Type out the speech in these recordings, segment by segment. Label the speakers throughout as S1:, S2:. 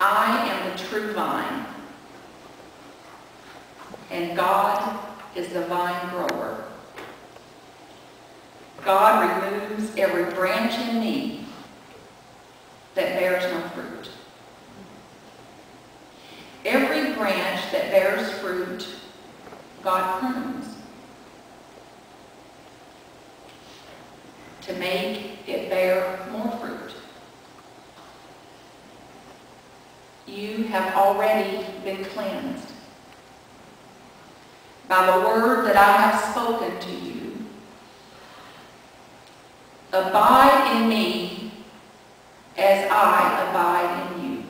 S1: I am the true vine, and God is the vine grower. God removes every branch in me that bears no fruit. Every branch that bears fruit, God prunes to make it bear more fruit. You have already been cleansed by the word that I have spoken to you. Abide in me as I abide in you.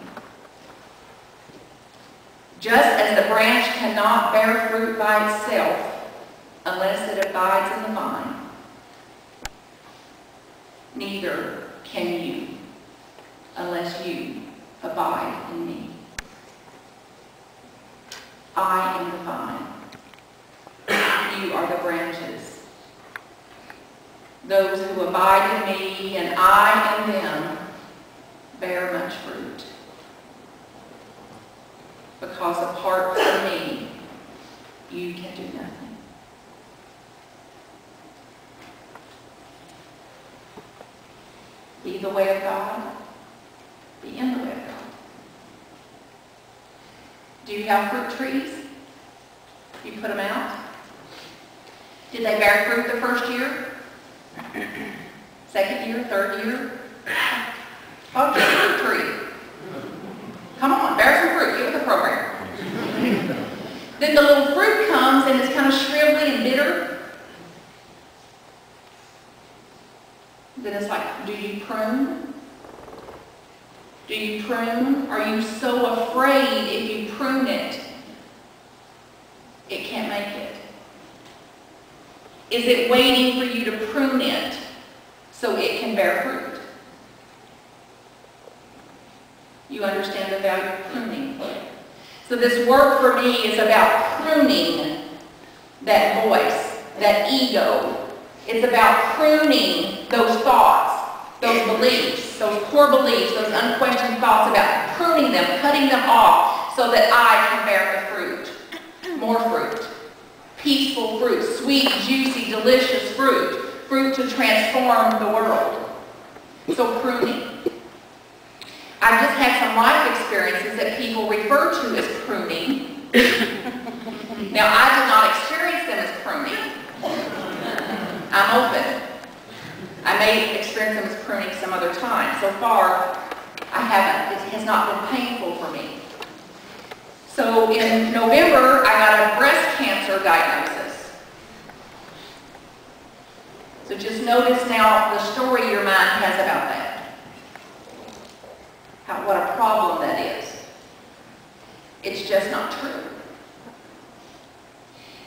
S1: Just as the branch cannot bear fruit by itself unless it abides in the vine, neither can you unless you abide in me. I am the vine. You are the branches. Those who abide in me and I in them bear much fruit. Because apart from me, you can do nothing. Be the way of God. Be in the way of God. Do you have fruit trees? You put them out? Did they bear fruit the first year? Second year? Third year? Oh, just a fruit tree. Come on, bear some fruit. Get with the program. Then the little fruit comes and it's kind of shrivelly and bitter. Then it's like, do you prune? Do you prune? Are you so afraid if you prune it, it can't make it? Is it waiting for you to prune it so it can bear fruit? You understand the value of pruning. So this work for me is about pruning that voice, that ego. It's about pruning those thoughts, those beliefs, those core beliefs, those unquestioned thoughts, about pruning them, cutting them off so that I can bear the fruit, more fruit. Peaceful fruit, sweet, juicy, delicious fruit, fruit to transform the world. So pruning. I've just had some life experiences that people refer to as pruning. Now, I did not experience them as pruning. I'm open. I may experience them as pruning some other time. So far, I haven't. It has not been painful for me. So in November, I got a breast cancer diagnosis. So just notice now the story your mind has about that. What a problem that is. It's just not true.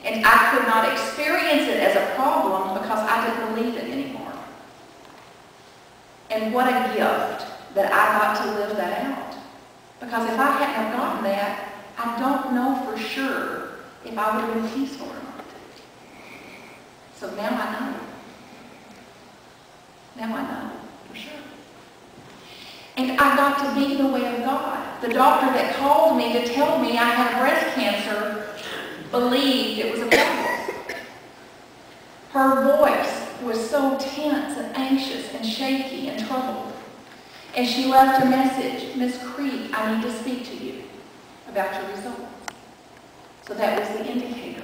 S1: And I could not experience it as a problem because I didn't believe it anymore. And what a gift that I got to live that out. Because if I hadn't have gotten that, I don't know for sure if I would have been peaceful or not. So now I know. Now I know for sure. And I got to be the way of God. The doctor that called me to tell me I had breast cancer believed it was a problem. Her voice was so tense and anxious and shaky and troubled. And she left a message, Miss Creek, I need to speak to you about your results. So that was the indicator.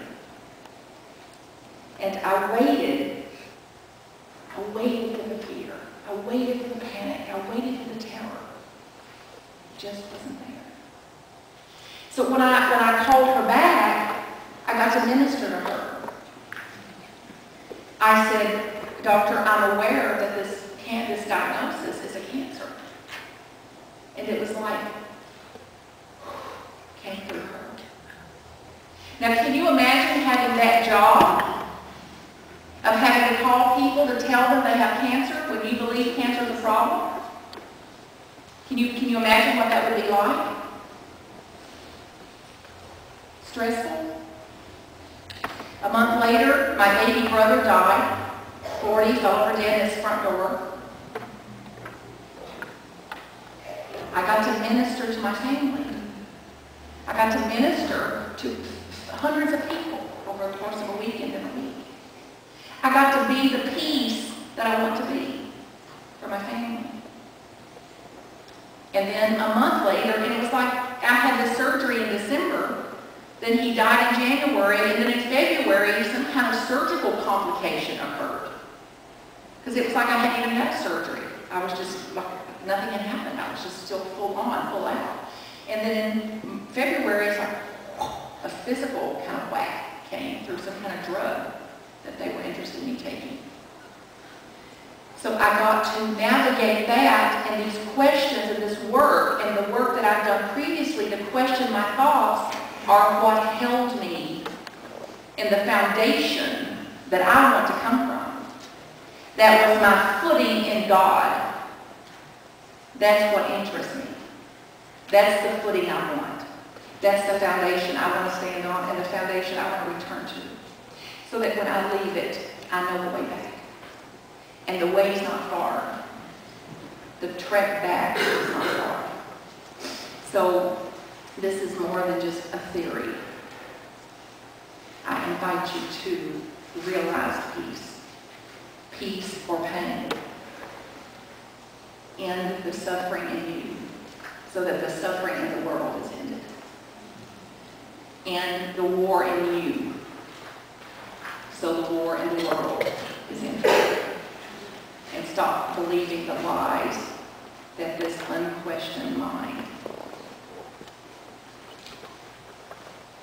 S1: And I waited. I waited for the fear. I waited for the panic. I waited for the terror. It just wasn't there. So when I called her back, I got to minister to her. I said, Doctor, I'm aware that this diagnosis is a cancer. And it was like, came through her. Now, can you imagine having that job of having to call people to tell them they have cancer when you believe cancer is a problem? Can you imagine what that would be like? Stressful? A month later, my baby brother died. 40, fell over dead in his front door. I got to minister to my family. I got to minister to hundreds of people over the course of a weekend and a week. I got to be the peace that I want to be for my family. And then a month later, and it was like I had the surgery in December. Then he died in January, and then in February, some kind of surgical complication occurred. Because it was like I hadn't even had surgery. I was just, like, nothing had happened. I was just still full on, full out. And then in February, it's like a physical kind of whack came through some kind of drug that they were interested in me taking. So I got to navigate that and these questions and this work and the work that I've done previously to question my thoughts are what held me in the foundation that I want to come from. That was my footing in God. That's what interests me. That's the footing I want. That's the foundation I want to stand on and the foundation I want to return to. So that when I leave it, I know the way back. And the way's not far. The trek back is not far. So this is more than just a theory. I invite you to realize peace. Peace or pain. End the suffering in you so that the suffering in the world is ended. End the war in you so the war in the world is ended. And stop believing the lies that this unquestioned mind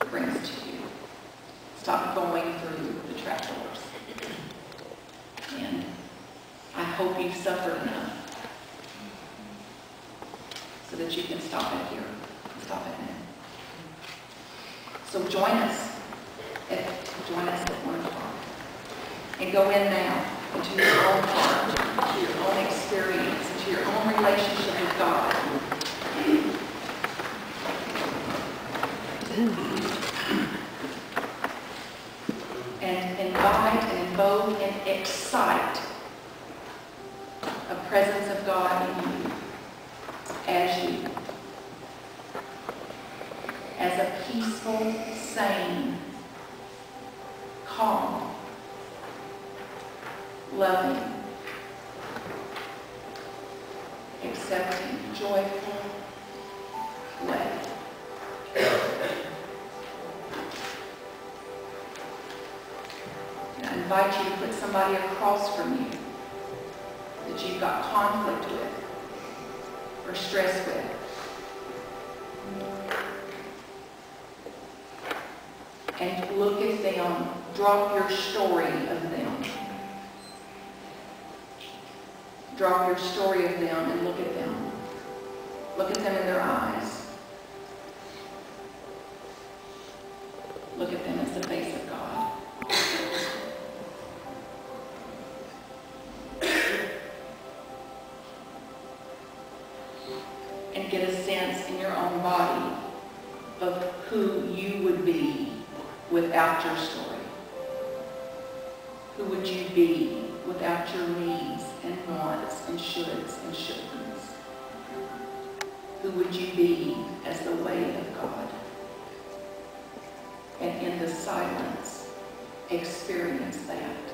S1: brings to you. Stop going through the trapdoors. And I hope you've suffered enough so that you can stop it here. Stop it now. So join us at 1 o'clock. And go in now into your own heart, into your own experience, into your own relationship with God. And invite and invoke and excite a presence of God in you as a peaceful, sane, calm, loving, accepting, joyful way. And I invite you to put somebody across from you that you've got conflict with or stress with. And look at them. Drop your story of them. Drop your story of them and look at them. Look at them in their eyes. Look at them as the face of God. And get a sense in your own body of who you would be without your story. Who would you be without your needs and wants and shoulds and shouldn'ts? Who would you be as the way of God? And in the silence, experience that.